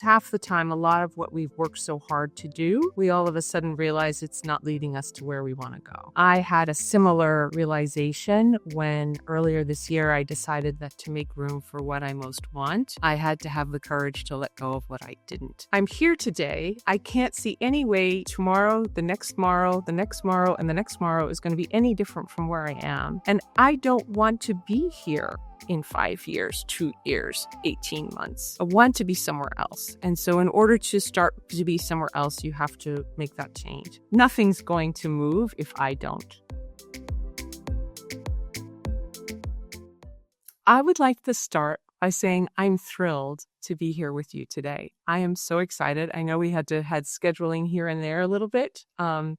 half the time, a lot of what we've worked so hard to do, we all of a sudden realize it's not leading us to where we want to go. I had a similar realization when earlier this year I decided that to make room for what I most want, I had to have the courage to let go of what I didn't. I'm here today. I can't see any way tomorrow, the next tomorrow, the next tomorrow, and the next tomorrow is going to be any different from where I am. And I don't want to be here in 5 years, 2 years, 18 months. I want to be somewhere else. And so in order to start to be somewhere else, you have to make that change. Nothing's going to move if I don't. I would like to start by saying I'm thrilled to be here with you today. I am so excited. I know we had scheduling here and there a little bit. I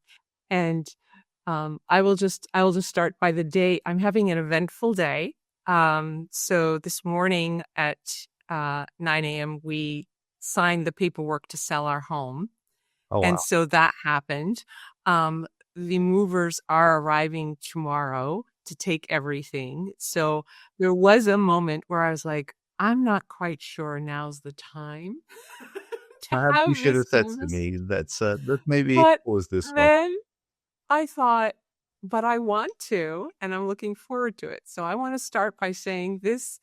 will just start by the day. I'm having an eventful day. So this morning at 9 a.m., we signed the paperwork to sell our home. Oh, wow. And so that happened. The movers are arriving tomorrow to take everything. So there was a moment where I was like, I'm not quite sure now's the time. Perhaps you should have said to me that maybe pause this one. Then I thought, but I want to, and I'm looking forward to it. So I want to start by saying this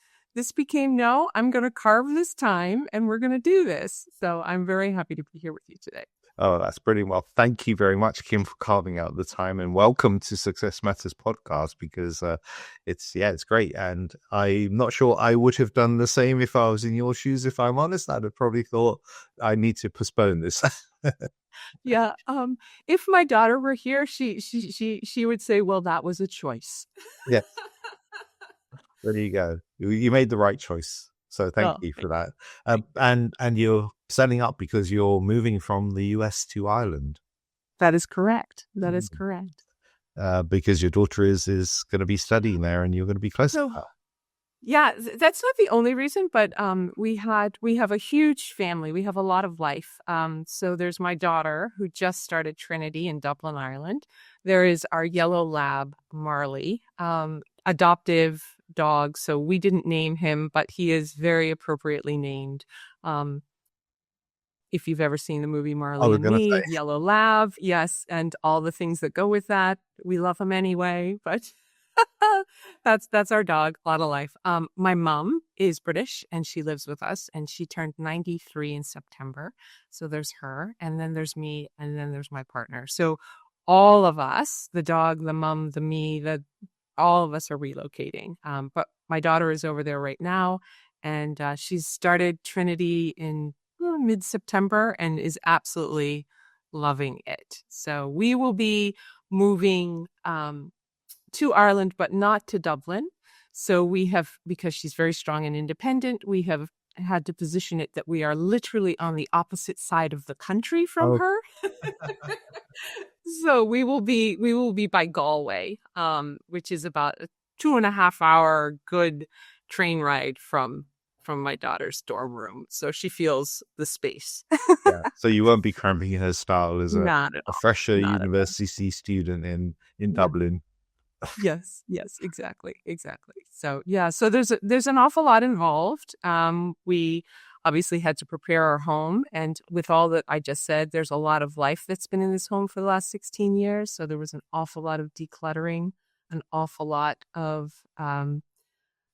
became no, I'm going to carve this time and we're going to do this. So I'm very happy to be here with you today. Oh, that's brilliant. Well, thank you very much, Kim, for carving out the time, and welcome to Success Matters podcast, because it's great. And I'm not sure I would have done the same if I was in your shoes. If I'm honest, I'd have probably thought I need to postpone this. Yeah. If my daughter were here, she would say, well, that was a choice. Yeah. There you go. You made the right choice. So thank you for that. And you're setting up because you're moving from the US to Ireland. That is correct. That is correct. Because your daughter is going to be studying there and you're going to be close to her. Yeah, that's not the only reason, but we have a huge family. We have a lot of life. So there's my daughter who just started Trinity in Dublin, Ireland. There is our yellow lab, Marley, adoptive dog. So we didn't name him, but he is very appropriately named. If you've ever seen the movie Marley and Me, yellow lab, yes, and all the things that go with that. We love him anyway, but that's our dog. A lot of life. My mom is British and she lives with us, and she turned 93 in September. So there's her, and then there's me, and then there's my partner. So all of us, the dog, the mom, the me, all of us are relocating. But my daughter is over there right now, and she's started Trinity in mid-September and is absolutely loving it. So we will be moving to Ireland, but not to Dublin. So we have, because she's very strong and independent, we have had to position it that we are literally on the opposite side of the country from her. So we will be by Galway, which is about a 2.5 hour good train ride from my daughter's dorm room. So she feels the space. Yeah. So you won't be cramping her style as a fresher university student in Dublin. Yes, exactly. So yeah, so there's an awful lot involved. We obviously had to prepare our home, and with all that I just said, there's a lot of life that's been in this home for the last 16 years. So there was an awful lot of decluttering, an awful lot of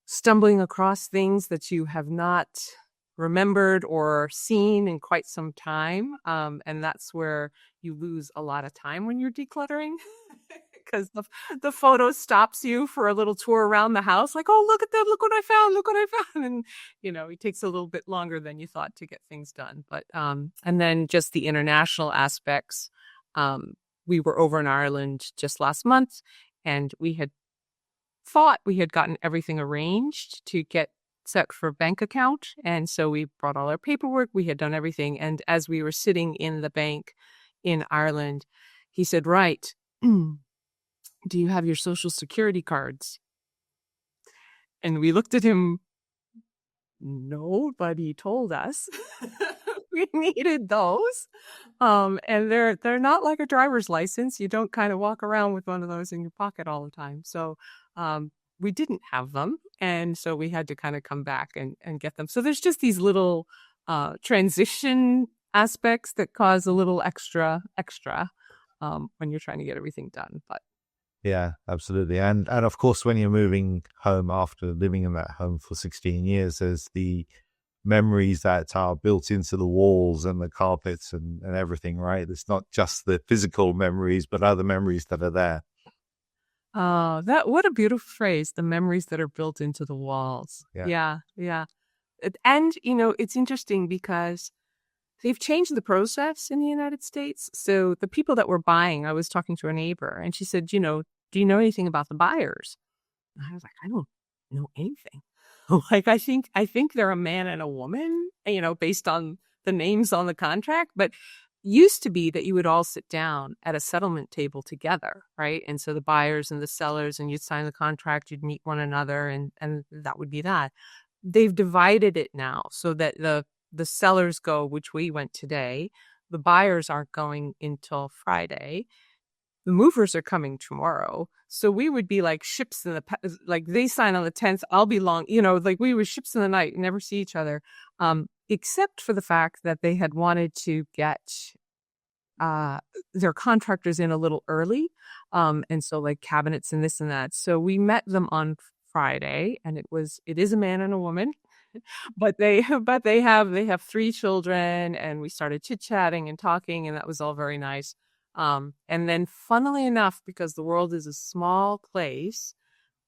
stumbling across things that you have not remembered or seen in quite some time. And that's where you lose a lot of time when you're decluttering. Because the photo stops you for a little tour around the house, like, oh, look at that, look what I found. And, it takes a little bit longer than you thought to get things done. But, and then just the international aspects. We were over in Ireland just last month, and we had thought we had gotten everything arranged to get set for a bank account. And so we brought all our paperwork, we had done everything. And as we were sitting in the bank in Ireland, he said, right, do you have your social security cards? And we looked at him. Nobody told us we needed those. And they're not like a driver's license. You don't kind of walk around with one of those in your pocket all the time. So we didn't have them. And so we had to kind of come back and get them. So there's just these little transition aspects that cause a little extra when you're trying to get everything done. But Yeah, absolutely. And of course, when you're moving home after living in that home for 16 years, there's the memories that are built into the walls and the carpets and everything, right? It's not just the physical memories, but other memories that are there. that what a beautiful phrase, the memories that are built into the walls. Yeah. Yeah, yeah. And, it's interesting because they've changed the process in the United States. So the people that were buying, I was talking to a neighbor and she said, do you know anything about the buyers? And I was like, I don't know anything. Like, I think they're a man and a woman, based on the names on the contract. But used to be that you would all sit down at a settlement table together, right? And so the buyers and the sellers, and you'd sign the contract, you'd meet one another, and that would be that. They've divided it now so that the sellers go, which we went today. The buyers aren't going until Friday. The movers are coming tomorrow. So we would be like ships in like they sign on the 10th. I'll be long, like we were ships in the night, never see each other. Except for the fact that they had wanted to get their contractors in a little early. And so like cabinets and this and that. So we met them on Friday, and it is a man and a woman, but they have 3 children, and we started chit-chatting and talking, and that was all very nice. And then funnily enough, because the world is a small place,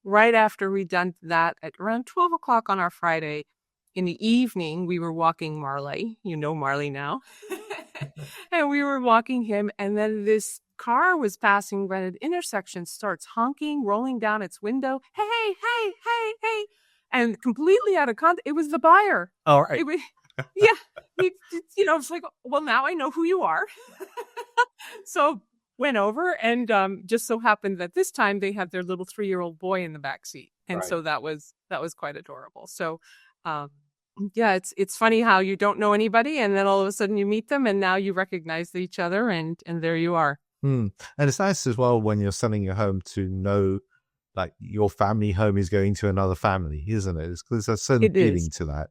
right after we'd done that at around 12 o'clock on our Friday, in the evening, we were walking Marley. You know Marley now. And we were walking him, and then this car was passing by an intersection, starts honking, rolling down its window. Hey, hey, hey, hey. And completely out of context, it was the buyer. All right. It was, yeah. It's like, well, now I know who you are. So went over, and just so happened that this time they had their little 3-year-old boy in the back seat. And Right. so that was quite adorable. So, yeah, it's funny how you don't know anybody, and then all of a sudden you meet them, and now you recognize each other, and there you are. And it's nice as well when you're selling your home to know like your family home is going to another family, isn't it? There's a certain It is. feeling to that.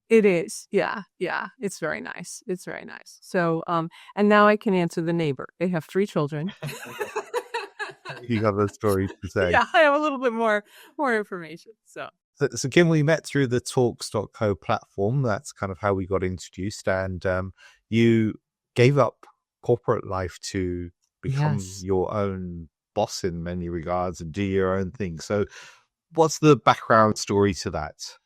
It is. Yeah. Yeah. It's very nice. It's very nice. So, and now I can answer the neighbor. They have 3 children. You got a story to say. Yeah, I have a little bit more information. So Kim, we met through the Talks.co platform. That's kind of how we got introduced. And you gave up corporate life to become Yes. your own boss in many regards and do your own thing. So what's the background story to that?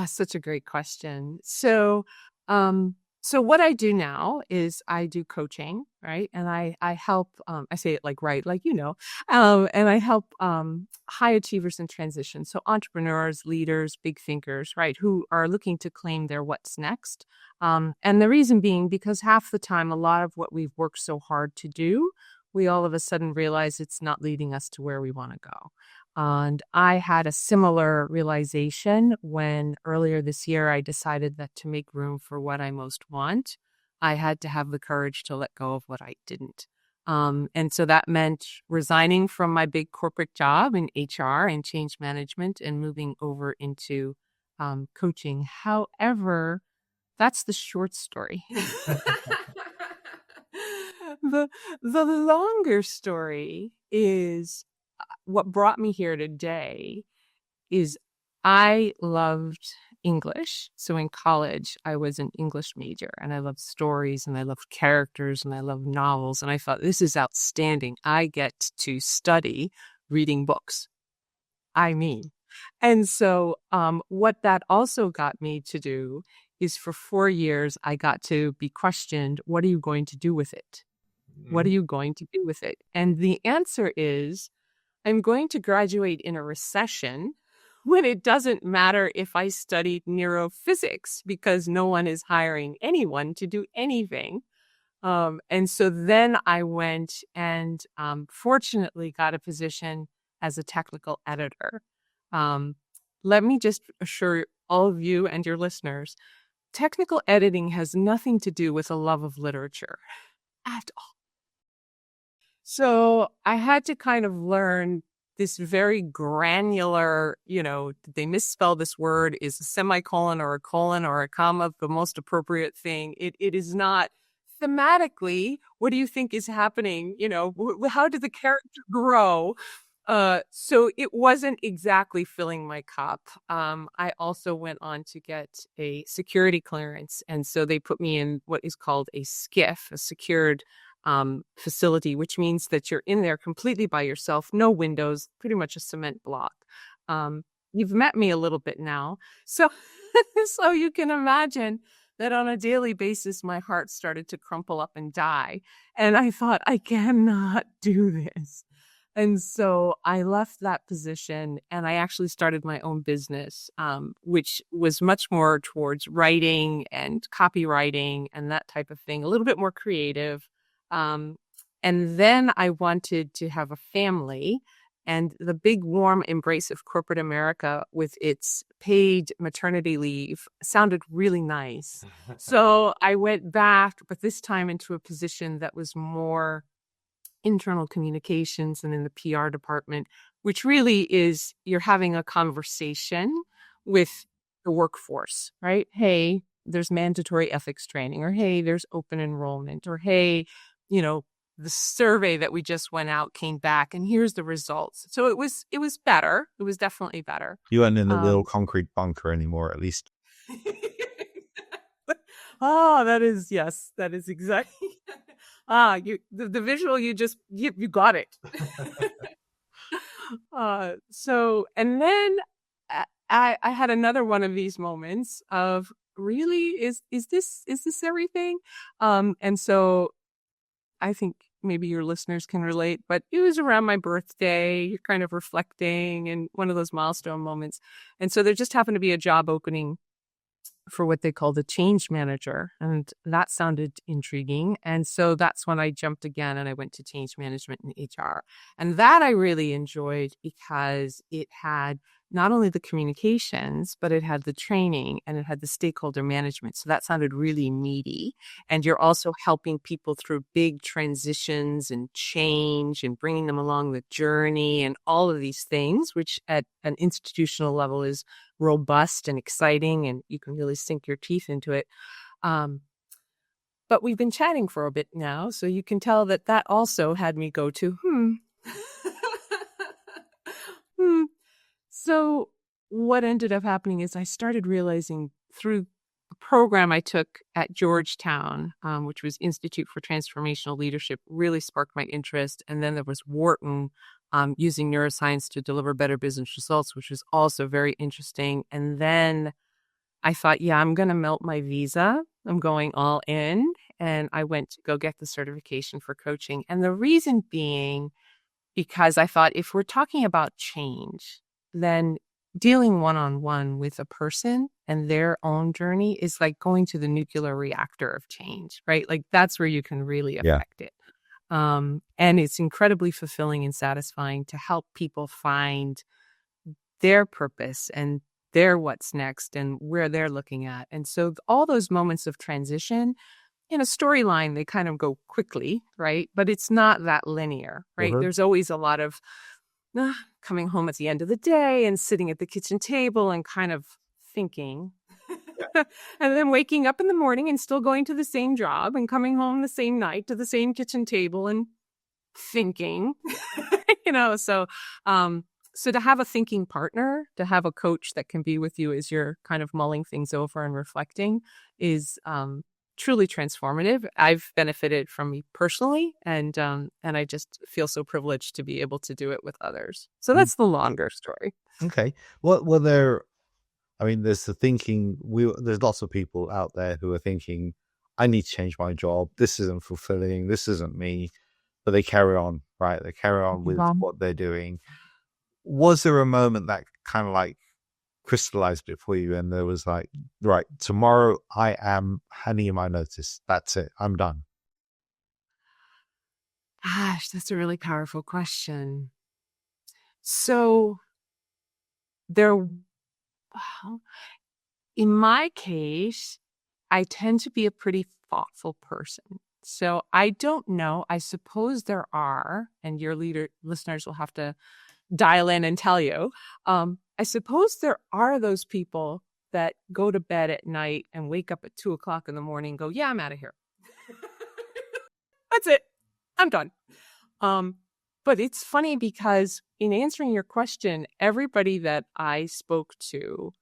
Such a great question. So what I do now is I do coaching, right? And I help, I say it like, right, like, and I help high achievers in transition. So entrepreneurs, leaders, big thinkers, right, who are looking to claim their what's next. And the reason being because half the time, a lot of what we've worked so hard to do, we all of a sudden realize it's not leading us to where we want to go. And I had a similar realization when earlier this year I decided that to make room for what I most want, I had to have the courage to let go of what I didn't. And so that meant resigning from my big corporate job in HR and change management and moving over into coaching. However, that's the short story. the the longer story is what brought me here today is I loved English. So in college, I was an English major, and I loved stories, and I loved characters, and I loved novels. And I thought, this is outstanding. I get to study reading books. I mean, and so what that also got me to do is for 4 years, I got to be questioned, what are you going to do with it? What are you going to do with it? And the answer is, I'm going to graduate in a recession when it doesn't matter if I studied neurophysics because no one is hiring anyone to do anything. And so then I went and fortunately got a position as a technical editor. Let me just assure all of you and your listeners, technical editing has nothing to do with a love of literature at all. So I had to kind of learn this very granular, did they misspell this word? Is a semicolon or a colon or a comma the most appropriate thing? It is not. Thematically, what do you think is happening? How did the character grow? So it wasn't exactly filling my cup. I also went on to get a security clearance. And so they put me in what is called a SCIF, a secured facility, which means that you're in there completely by yourself, no windows, pretty much a cement block. You've met me a little bit now. So, so you can imagine that on a daily basis, my heart started to crumple up and die. And I thought, I cannot do this. And so I left that position and I actually started my own business, which was much more towards writing and copywriting and that type of thing, a little bit more creative. Um, and then I wanted to have a family, and the big warm embrace of corporate America with its paid maternity leave sounded really nice. So I went back, but this time into a position that was more internal communications and in the PR department, which really is you're having a conversation with the workforce, right? Hey, there's mandatory ethics training, or hey, there's open enrollment, or hey, the survey that we just went out came back and here's the results. So it was better. It was definitely better. You weren't in a little concrete bunker anymore, at least. Oh, yes, that is exactly. The visual, you got it. And then I had another one of these moments of really, is this everything? And so I think maybe your listeners can relate, but it was around my birthday. You're kind of reflecting and one of those milestone moments. And so there just happened to be a job opening for what they call the change manager. And that sounded intriguing. And so that's when I jumped again and I went to change management and HR. And that I really enjoyed because it had not only the communications, but it had the training and it had the stakeholder management. So that sounded really meaty. And you're also helping people through big transitions and change and bringing them along the journey and all of these things, which at an institutional level is robust and exciting, and you can really sink your teeth into it. But we've been chatting for a bit now, so you can tell that also had me go to, hmm. So what ended up happening is I started realizing through the program I took at Georgetown, which was Institute for Transformational Leadership, really sparked my interest. And then there was Wharton, using neuroscience to deliver better business results, which was also very interesting. And then I thought, yeah, I'm going to melt my visa. I'm going all in. And I went to go get the certification for coaching. And the reason being, because I thought if we're talking about change, then dealing one-on-one with a person and their own journey is like going to the nuclear reactor of change, right? Like that's where you can really affect it. And it's incredibly fulfilling and satisfying to help people find their purpose and their what's next and where they're looking at. And so all those moments of transition in a storyline, they kind of go quickly, right? But it's not that linear, right? Mhm. There's always a lot of coming home at the end of the day and sitting at the kitchen table and kind of thinking. And then waking up in the morning and still going to the same job and coming home the same night to the same kitchen table and thinking, so to have a thinking partner, to have a coach that can be with you as you're kind of mulling things over and reflecting is truly transformative. I've benefited from me personally, and I just feel so privileged to be able to do it with others. So that's the longer story. Okay. What were there? I mean, there's the thinking. There's lots of people out there who are thinking, "I need to change my job. This isn't fulfilling. This isn't me." But they carry on, right? They carry on with what they're doing. Was there a moment that kind of like crystallized it for you, and there was like, right, tomorrow I am handing in my notice. That's it. I'm done. Gosh, that's a really powerful question. So there, well, in my case, I tend to be a pretty thoughtful person. So I don't know. I suppose there are, and your listeners will have to dial in and tell you. I suppose there are those people that go to bed at night and wake up at 2 o'clock in the morning and go, yeah, I'm out of here. That's it. I'm done. Um, but it's funny because in answering your question, everybody that I spoke to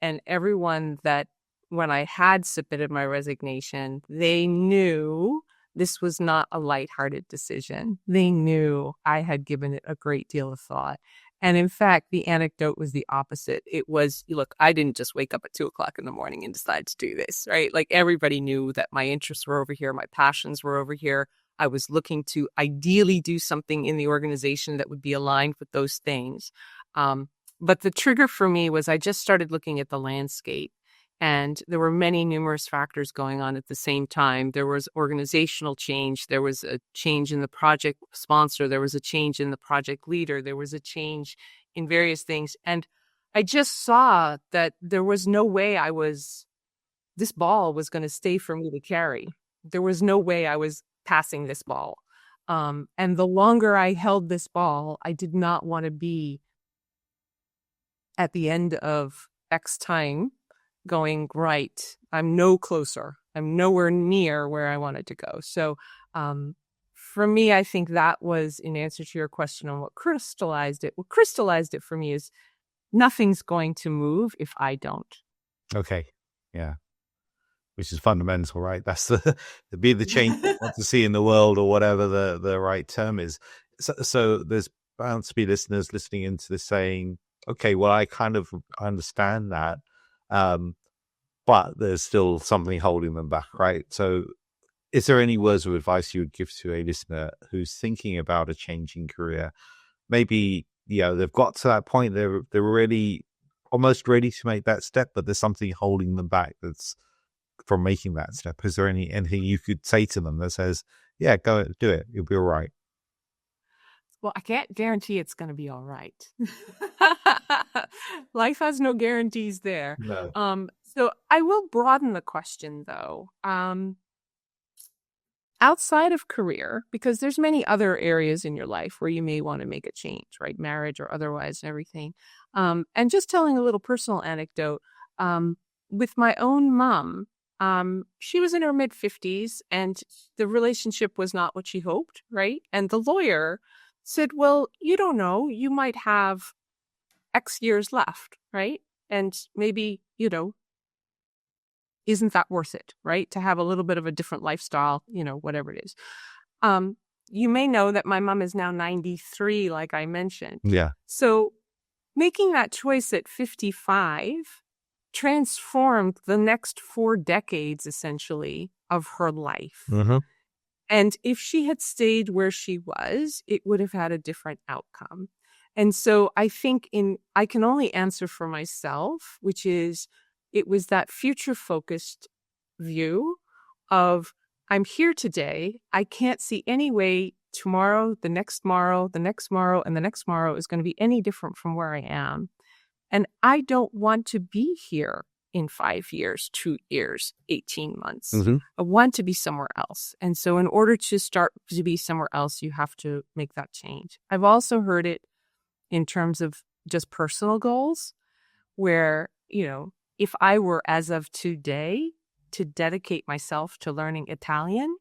and everyone that when I had submitted my resignation, they knew this was not a lighthearted decision. They knew I had given it a great deal of thought. And in fact, the anecdote was the opposite. It was, look, I didn't just wake up at 2 o'clock in the morning and decide to do this, right? Like everybody knew that my interests were over here, my passions were over here. I was looking to ideally do something in the organization that would be aligned with those things. But the trigger for me was I just started looking at the landscape. And there were many numerous factors going on at the same time. There was organizational change. There was a change in the project sponsor. There was a change in the project leader. There was a change in various things. And I just saw that there was no way this ball was going to stay for me to carry. There was no way I was passing this ball. And the longer I held this ball, I did not want to be at the end of X time going, right, I'm no closer. I'm nowhere near where I wanted to go. So for me, I think that was in answer to your question on what crystallized it. What crystallized it for me is nothing's going to move if I don't. Okay. Yeah. Which is fundamental, right? That's the be the change you want to see in the world, or whatever the right term is. So there's bound to be listeners listening into this saying, okay, well, I kind of understand that. But there's still something holding them back, right? So is there any words of advice you would give to a listener who's thinking about a changing career? Maybe, they've got to that point, they're really almost ready to make that step, but there's something holding them back that's from making that step. Is there anything you could say to them that says, yeah, go do it, you'll be all right? Well, I can't guarantee it's going to be all right. Life has no guarantees there. No. So I will broaden the question, though. Outside of career, because there's many other areas in your life where you may want to make a change, right? Marriage or otherwise and everything. And just telling a little personal anecdote, with my own mom, she was in her mid-50s and the relationship was not what she hoped, right? And the lawyer said, well, you don't know, you might have X years left, right? And maybe, isn't that worth it, right? To have a little bit of a different lifestyle, whatever it is. You may know that my mom is now 93, like I mentioned. Yeah. So making that choice at 55 transformed the next 4 decades, essentially, of her life. Mm-hmm. And if she had stayed where she was, it would have had a different outcome. And so I think I can only answer for myself, which is it was that future-focused view of I'm here today. I can't see any way tomorrow, the next tomorrow, the next tomorrow, and the next tomorrow is going to be any different from where I am. And I don't want to be here in 5 years, 2 years, 18 months. Mm-hmm. I want to be somewhere else. And so in order to start to be somewhere else, you have to make that change. I've also heard it in terms of just personal goals where, if I were as of today to dedicate myself to learning Italian,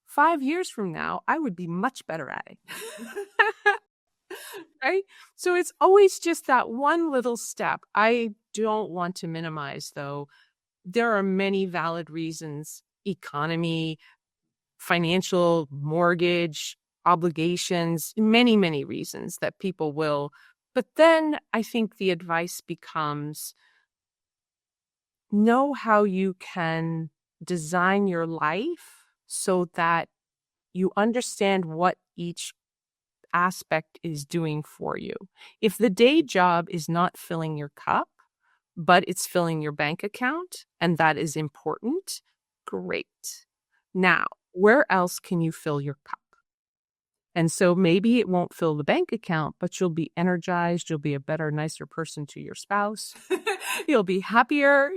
5 years from now, I would be much better at it. Right? So it's always just that one little step. I don't want to minimize, though. There are many valid reasons, economy, financial, mortgage, obligations, many, many reasons that people will. But then I think the advice becomes know how you can design your life so that you understand what each aspect is doing for you. If the day job is not filling your cup, but it's filling your bank account, and that is important, great. Now, where else can you fill your cup? And so maybe it won't fill the bank account, but you'll be energized. You'll be a better, nicer person to your spouse. You'll be happier,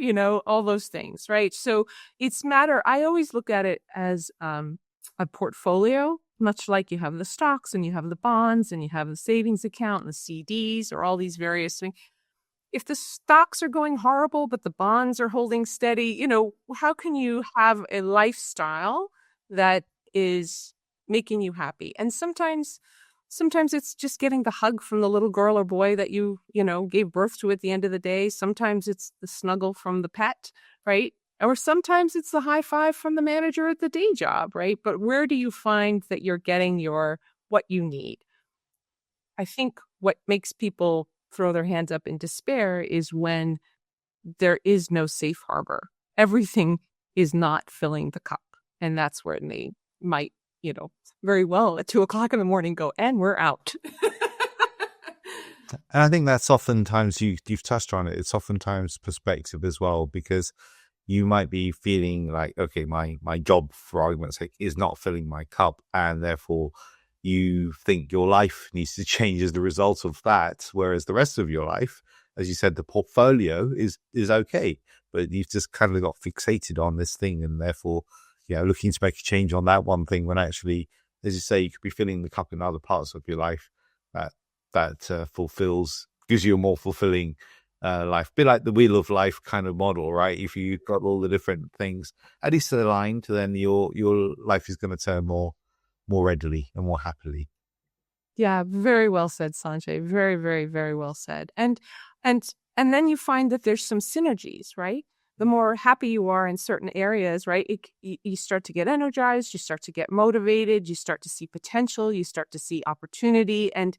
all those things, right? So I always look at it as a portfolio much like you have the stocks and you have the bonds and you have the savings account and the CDs or all these various things. If the stocks are going horrible, but the bonds are holding steady, how can you have a lifestyle that is making you happy? And sometimes it's just getting the hug from the little girl or boy that you gave birth to at the end of the day. Sometimes it's the snuggle from the pet, right? Or sometimes it's the high five from the manager at the day job, right? But where do you find that you're getting what you need? I think what makes people throw their hands up in despair is when there is no safe harbor. Everything is not filling the cup. And that's where they might, very well at 2:00 in the morning go, and we're out. And I think that's oftentimes, you've touched on it, it's oftentimes perspective as well, because you might be feeling like, okay, my job, for argument's sake, is not filling my cup, and therefore you think your life needs to change as the result of that. Whereas the rest of your life, as you said, the portfolio is okay, but you've just kind of got fixated on this thing, and therefore, looking to make a change on that one thing, when actually, as you say, you could be filling the cup in other parts of your life that gives you a more fulfilling life. A bit like the wheel of life kind of model, right? If you've got all the different things at least aligned, then your life is going to turn more readily and more happily. Yeah, very well said, Sanjay. Very, very, very well said. And then you find that there's some synergies, right? The more happy you are in certain areas, right? You start to get energized, you start to get motivated, you start to see potential, you start to see opportunity, and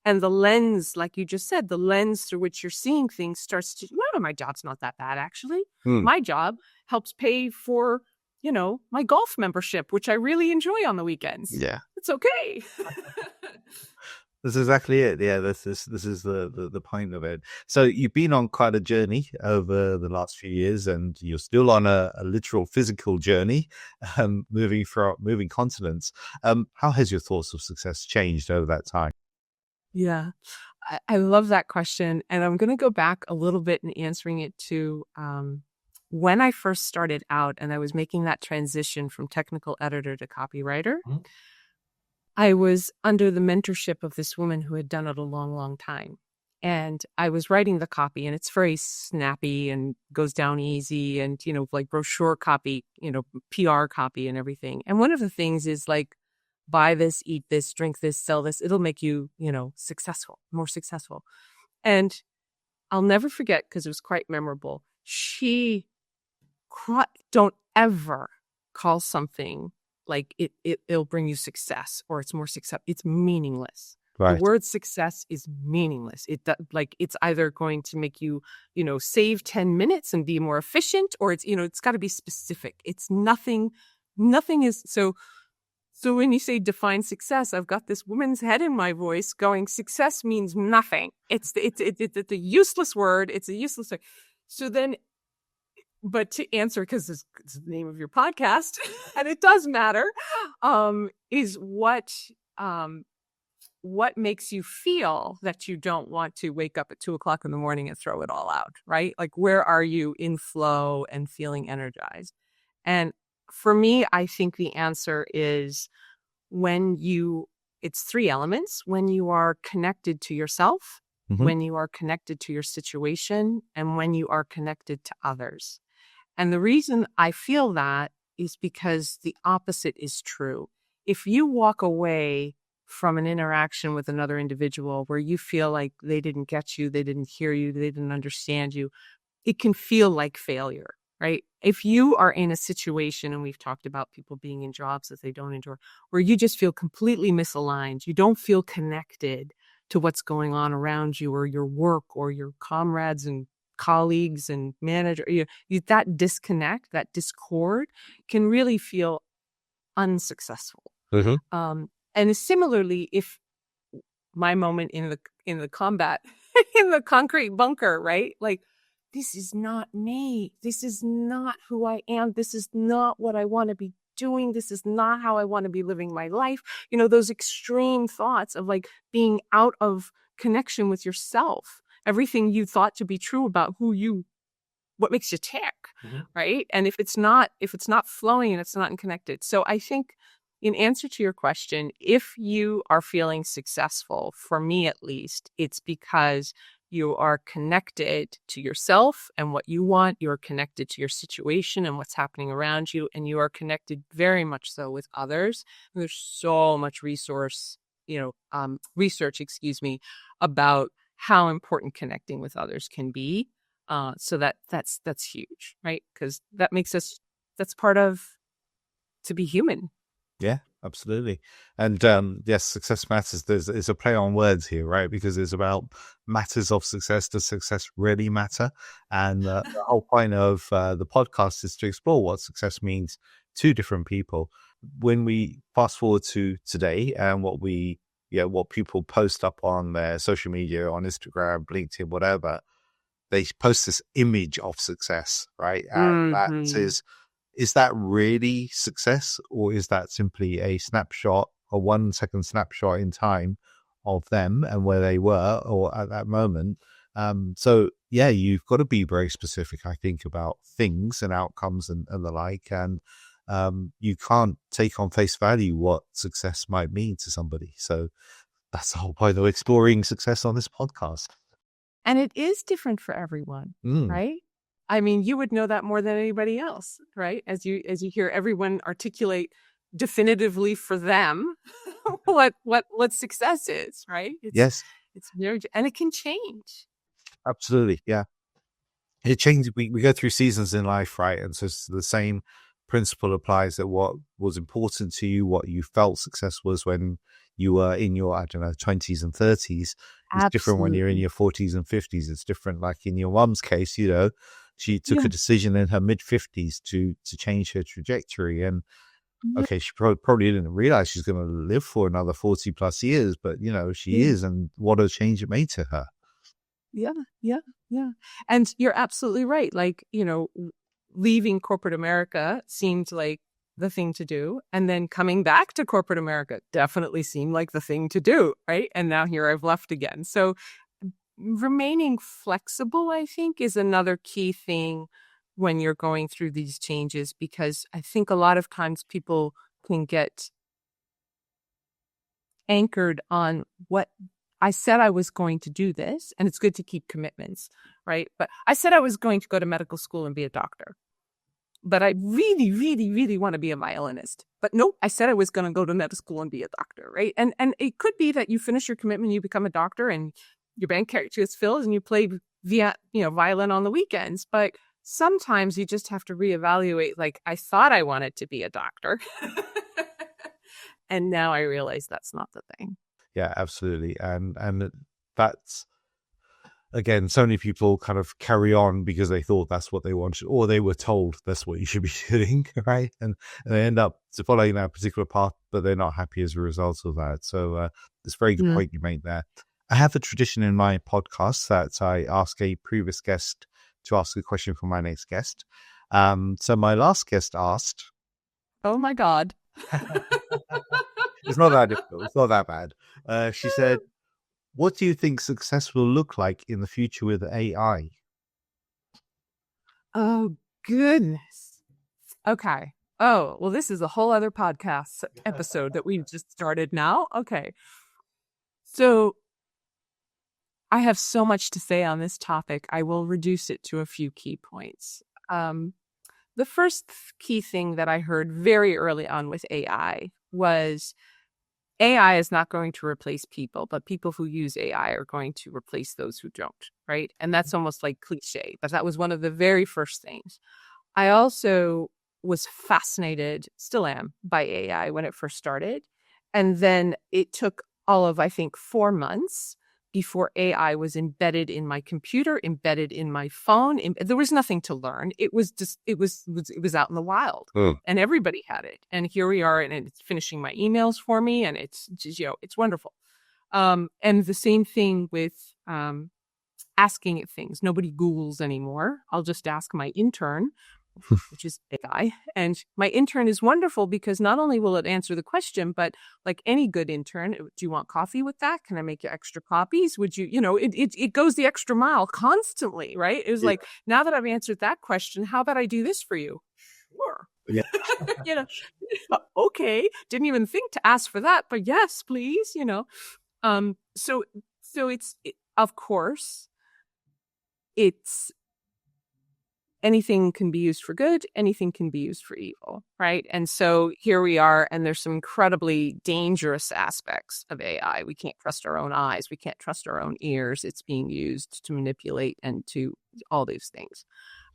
the lens, like you just said, the lens through which you're seeing things starts to, no, my job's not that bad, actually. My job helps pay for, my golf membership, which I really enjoy on the weekends. Yeah. It's okay. That's exactly it. Yeah, this is the point of it. So you've been on quite a journey over the last few years, and you're still on a literal physical journey, moving continents. How has your thoughts of success changed over that time? Yeah, I love that question. And I'm going to go back a little bit in answering it to when I first started out and I was making that transition from technical editor to copywriter. Mm-hmm. I was under the mentorship of this woman who had done it a long, long time. And I was writing the copy, and it's very snappy and goes down easy, and, like brochure copy, PR copy and everything. And one of the things is like, buy this, eat this, drink this, sell this. It'll make you, successful, more successful. And I'll never forget, because it was quite memorable. Don't ever call something like it'll bring you success, or it's more success. It's meaningless. Right. The word success is meaningless. It's either going to make you, save 10 minutes and be more efficient, or it's got to be specific. It's nothing is so. So when you say define success, I've got this woman's head in my voice going, success means nothing. It's a useless word. It's a useless word. So then, but to answer, because it's the name of your podcast, and it does matter, is what makes you feel that you don't want to wake up at 2:00 in the morning and throw it all out, right? Like, where are you in flow and feeling energized? And for me, I think the answer is it's 3 elements: when you are connected to yourself, mm-hmm. when you are connected to your situation, and when you are connected to others. And the reason I feel that is because the opposite is true. If you walk away from an interaction with another individual where you feel like they didn't get you, they didn't hear you, they didn't understand you, it can feel like failure, right? If you are in a situation, and we've talked about people being in jobs that they don't enjoy, where you just feel completely misaligned, you don't feel connected to what's going on around you, or your work, or your comrades and colleagues and manager, that disconnect, that discord can really feel unsuccessful. Mm-hmm. And similarly, if my moment in the combat, in the concrete bunker, right? Like, this is not me. This is not who I am. This is not what I want to be doing. This is not how I want to be living my life. Those extreme thoughts of like being out of connection with yourself. Everything you thought to be true about what makes you tick, mm-hmm. right? And if it's not flowing and it's not connected. So I think in answer to your question, if you are feeling successful, for me at least, it's because you are connected to yourself and what you want. You're connected to your situation and what's happening around you. And you are connected very much so with others. There's so much research, about how important connecting with others can be. So that's huge, right? Because that's part of to be human. Yeah, absolutely. And yes, success matters. There's a play on words here, right? Because it's about matters of success. Does success really matter? And the whole point of the podcast is to explore what success means to different people. When we fast forward to today and what people post up on their social media, on Instagram, LinkedIn, whatever, they post this image of success, right? And that Mm-hmm. is that really success, or is that simply a snapshot, a 1 second snapshot in time of them and where they were or at that moment? So yeah, you've got to be very specific, I think, about things and outcomes and the like. And you can't take on face value what success might mean to somebody. So that's the whole point of exploring success on this podcast. And it is different for everyone, Mm. right? I mean, you would know that more than anybody else, right? As you hear everyone articulate definitively for them what success is, right? Yes, It's very and it can change. absolutely. Yeah. It changes. We go through seasons in life, right? And so it's the same principle applies, that what was important to you, what you felt success was when you were in your, I don't know, 20s and 30s, is different when you're in Absolutely. your 40s and 50s. It's different. Like in your mum's case, she took a Yeah. decision in her mid 50s to change her trajectory. And Yeah. okay, she probably didn't realize she's going to live for another 40 plus years, but she Yeah. is. And what a change it made to her. Yeah. Yeah. Yeah. And you're absolutely right. Like, leaving corporate America seemed like the thing to do. And then coming back to corporate America definitely seemed like the thing to do. Right. And now here I've left again. So remaining flexible, I think, is another key thing when you're going through these changes, because I think a lot of times people can get anchored on what I said I was going to do this, and it's good to keep commitments, right? But I said I was going to go to medical school and be a doctor, but I really, really, really want to be a violinist. But nope, I said I was going to go to medical school and be a doctor, right? And it could be that you finish your commitment, you become a doctor, and your bank account is filled, and you play violin on the weekends. But sometimes you just have to reevaluate. Like, I thought I wanted to be a doctor, and now I realize that's not the thing. Yeah, absolutely. And that's, again, so many people kind of carry on because they thought that's what they wanted, or they were told that's what you should be doing, right? And they end up following that particular path, but they're not happy as a result of that. So it's a very good Mm. point you made there. I have a tradition in my podcast that I ask a previous guest to ask a question for my next guest. So my last guest asked, Oh my God. it's not that difficult, it's not that bad. She said, what do you think success will look like in the future with AI? Oh, goodness. Okay. Oh, well, this is a whole other podcast episode that we've just started now. Okay. So I have so much to say on this topic. I will reduce it to a few key points. The first key thing that I heard very early on with AI was AI is not going to replace people, but people who use AI are going to replace those who don't, right? And that's almost like cliche, but that was one of the very first things. I also was fascinated, still am, by AI when it first started. And then it took all of, I think, 4 months before AI was embedded in my computer, embedded in my phone. There was nothing to learn. It was just, it was out in the wild, Mm. and everybody had it. And here we are, and it's finishing my emails for me, and it's just, it's wonderful. And the same thing with asking it things. Nobody Googles anymore. I'll just ask my intern, which is AI. And my intern is wonderful because not only will it answer the question, but like any good intern, do you want coffee with that? Can I make you extra copies? Would you, it goes the extra mile constantly, right? It was Yeah. like, now that I've answered that question, how about I do this for you? Sure. Yeah. you know, okay, didn't even think to ask for that, but yes, please, so of course, it's anything can be used for good, anything can be used for evil, right? And so here we are, and there's some incredibly dangerous aspects of AI. We can't trust our own eyes, we can't trust our own ears. It's being used to manipulate and to all these things.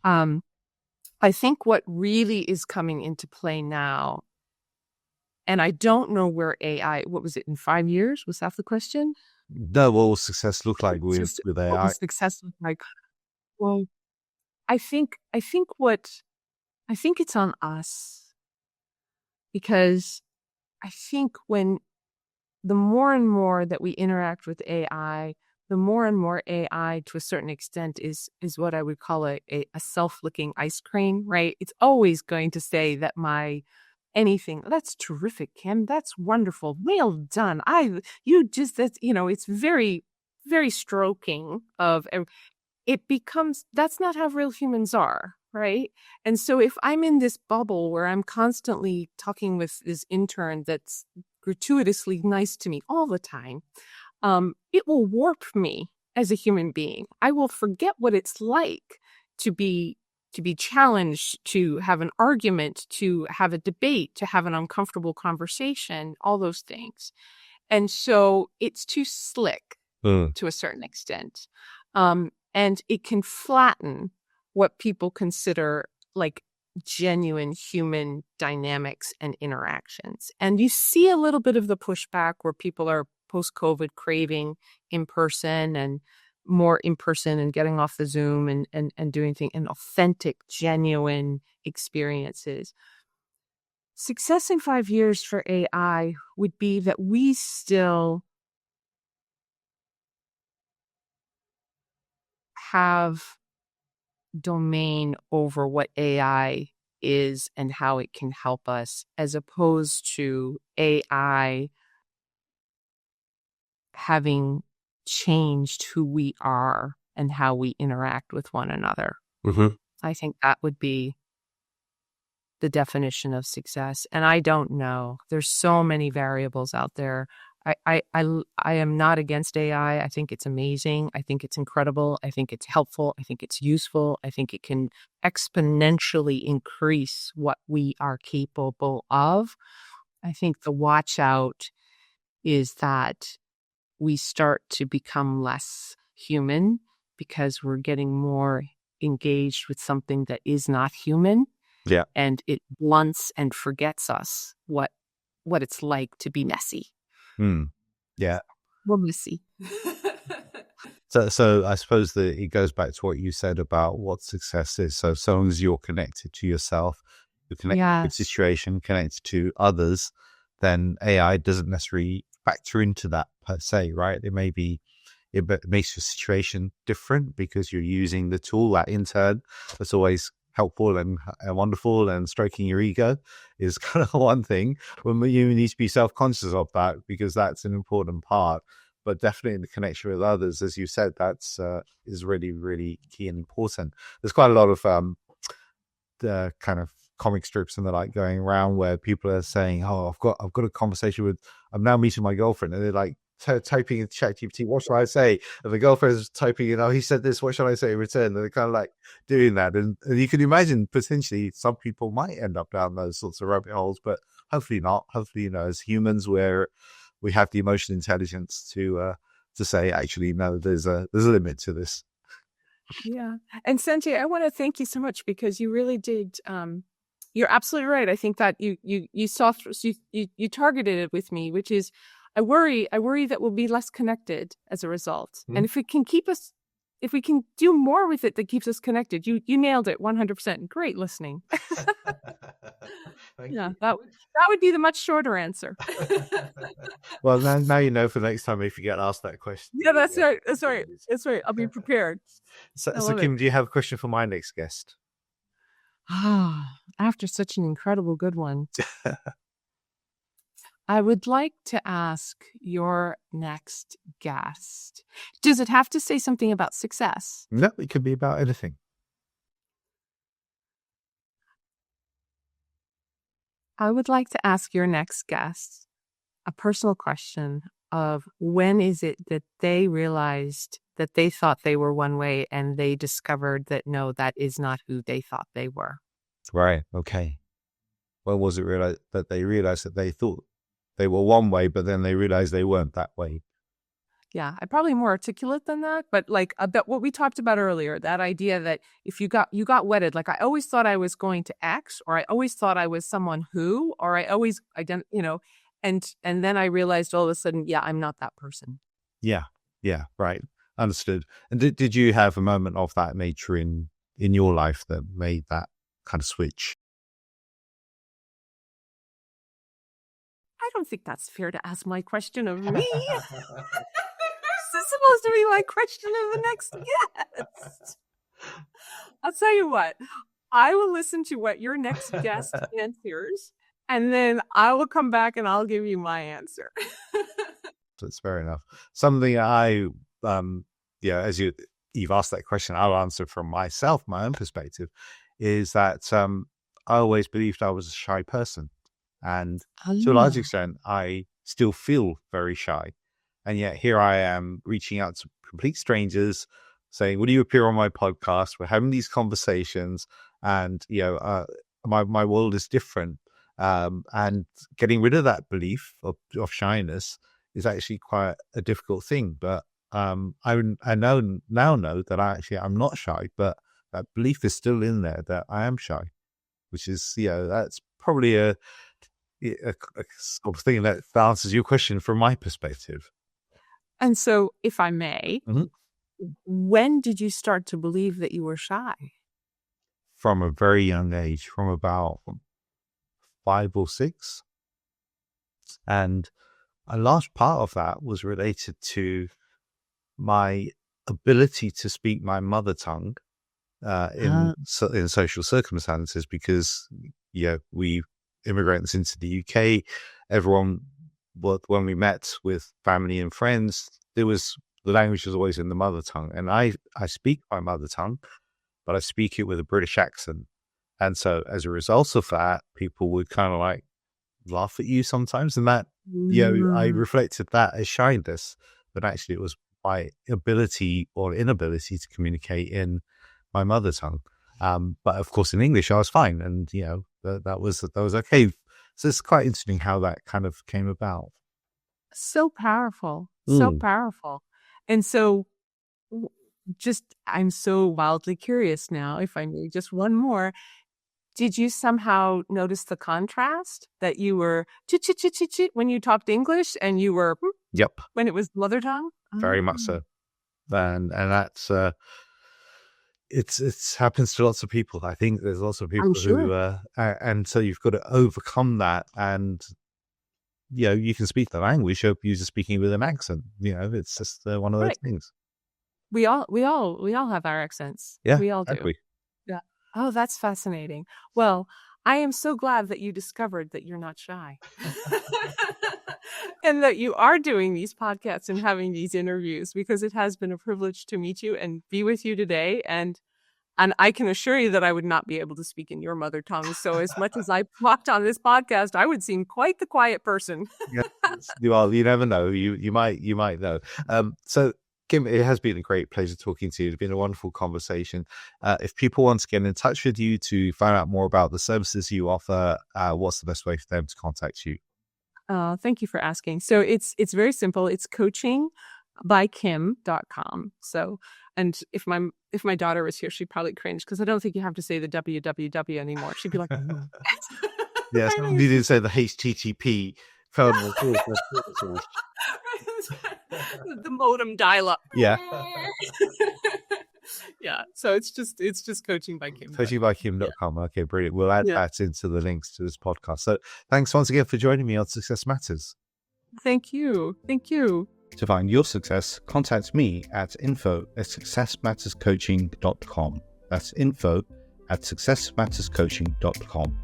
I think what really is coming into play now, and I don't know where AI, what was it, in 5 years? Was that the question? No, what will success look like Just with what AI? was success look like? Well, I think it's on us, because I think when the more and more that we interact with AI, the more and more AI, to a certain extent, is what I would call a self-licking ice cream, right? It's always going to say that my anything. That's terrific, Kim. That's wonderful. Well done. It's very, very stroking of it becomes, that's not how real humans are, right? And so if I'm in this bubble where I'm constantly talking with this intern that's gratuitously nice to me all the time, it will warp me as a human being. I will forget what it's like to be challenged, to have an argument, to have a debate, to have an uncomfortable conversation, all those things. And so it's too slick Mm. to a certain extent. And it can flatten what people consider like genuine human dynamics and interactions. And you see a little bit of the pushback where people are post-COVID craving in person and more in person and getting off the Zoom and doing things and authentic, genuine experiences. Success in 5 years for AI would be that we still have domain over what AI is and how it can help us, as opposed to AI having changed who we are and how we interact with one another. Mm-hmm. I think that would be the definition of success. And I don't know. There's so many variables out there. I am not against AI. I think it's amazing. I think it's incredible. I think it's helpful. I think it's useful. I think it can exponentially increase what we are capable of. I think the watch out is that we start to become less human because we're getting more engaged with something that is not human, Yeah. and it blunts and forgets us what it's like to be messy. Mm. Yeah. We're messy. So I suppose that it goes back to what you said about what success is. So long as you're connected to yourself, you're connected to the Yes. situation, connected to others, then AI doesn't necessarily factor into that per se, right? It makes your situation different because you're using the tool. That in turn, that's always helpful and wonderful, and stroking your ego is kind of one thing. When you need to be self-conscious of that, because that's an important part. But definitely in the connection with others, as you said, that's is really, really key and important. There's quite a lot of the kind of comic strips and the like going around where people are saying, "Oh, I've got a conversation with, I'm now meeting my girlfriend," and they're like typing in ChatGPT, "What should I say?" And the girlfriend's typing in, "Oh, he said this. What should I say in return?" And they're kind of like doing that, and you can imagine potentially some people might end up down those sorts of rabbit holes, but hopefully not. Hopefully, as humans, we have the emotional intelligence to say, actually, no, there's a limit to this. Yeah. And Sanjay, I want to thank you so much, because you really did. You're absolutely right. I think that you saw you targeted it with me, which is, I worry that we'll be less connected as a result. And if we can do more with it that keeps us connected, you nailed it 100%. Great listening. Thank Yeah, you. that would be the much shorter answer. Well, now you know for the next time if you get asked that question. Yeah, that's right. That's right. That's right. I'll be prepared. I So love it. Kim, do you have a question for my next guest? Ah, after such an incredible good one, I would like to ask your next guest. Does it have to say something about success? No, it could be about anything. I would like to ask your next guest a personal question of when is it that they realized that they thought they were one way and they discovered that no, that is not who they thought they were. Right. Okay. When was it that they realized that they thought they were one way, but then they realized they weren't that way? Yeah, I'm probably more articulate than that, but like about what we talked about earlier, that idea that if you got wedded, like I always thought I was going to X, or I always thought I was someone who, or I always and then I realized all of a sudden, yeah, I'm not that person. Yeah. Yeah. Right. Understood. And did you have a moment of that nature in your life that made that kind of switch? I don't think that's fair to ask my question of me. This is supposed to be my question of the next guest. I'll tell you what, I will listen to what your next guest answers, and then I will come back and I'll give you my answer. That's fair enough. Something as you've asked that question, I'll answer from myself, my own perspective, is that I always believed I was a shy person. And to a large extent, I still feel very shy. And yet here I am reaching out to complete strangers saying, will you appear on my podcast? We're having these conversations and, my world is different. And getting rid of that belief of shyness is actually quite a difficult thing. But I now know that I'm not shy, but that belief is still in there that I am shy, which is, that's probably a sort of thing that answers your question from my perspective. And so, if I may, when did you start to believe that you were shy? From a very young age, from about 5 or 6. And a large part of that was related to my ability to speak my mother tongue in social circumstances, because we immigrants into the UK, everyone, when we met with family and friends, the language was always in the mother tongue, and I speak my mother tongue, but I speak it with a British accent, and so as a result of that, people would kind of like laugh at you sometimes, and that I reflected that as shyness, but actually it was my ability or inability to communicate in my mother tongue. But of course, in English, I was fine, and that was okay. So it's quite interesting how that kind of came about. So powerful, so powerful. And so, I'm so wildly curious now. If I may, just one more. Did you somehow notice the contrast that you were chit when you talked English, and you were Yep, when it was mother tongue? very much so. And that's it's happens to lots of people. I think there's lots of people who and so you've got to overcome that, and you can speak the language, you're just speaking with an accent. It's just one of those things. We all have our accents. Yeah, we all do. Exactly. Yeah. Oh, that's fascinating. Well, I am so glad that you discovered that you're not shy. And that you are doing these podcasts and having these interviews, because it has been a privilege to meet you and be with you today. And I can assure you that I would not be able to speak in your mother tongue. So as much as I talked on this podcast, I would seem quite the quiet person. Well, you never know. You might know. So Kim, it has been a great pleasure talking to you. It's been a wonderful conversation. If people want to get in touch with you to find out more about the services you offer, what's the best way for them to contact you? Thank you for asking. So it's very simple. It's coachingbykim.com. So, and if my daughter was here, she'd probably cringe, because I don't think you have to say the www anymore. She'd be like, yes, you didn't say the HTTP. The modem dial-up. Yeah. Yeah. So it's just coaching by Kim. Coachingbykim.com. Okay, brilliant. We'll add that into the links to this podcast. So thanks once again for joining me on Success Matters. Thank you. To find your success, contact me at info@successmatterscoaching.com. That's info@successmatterscoaching.com.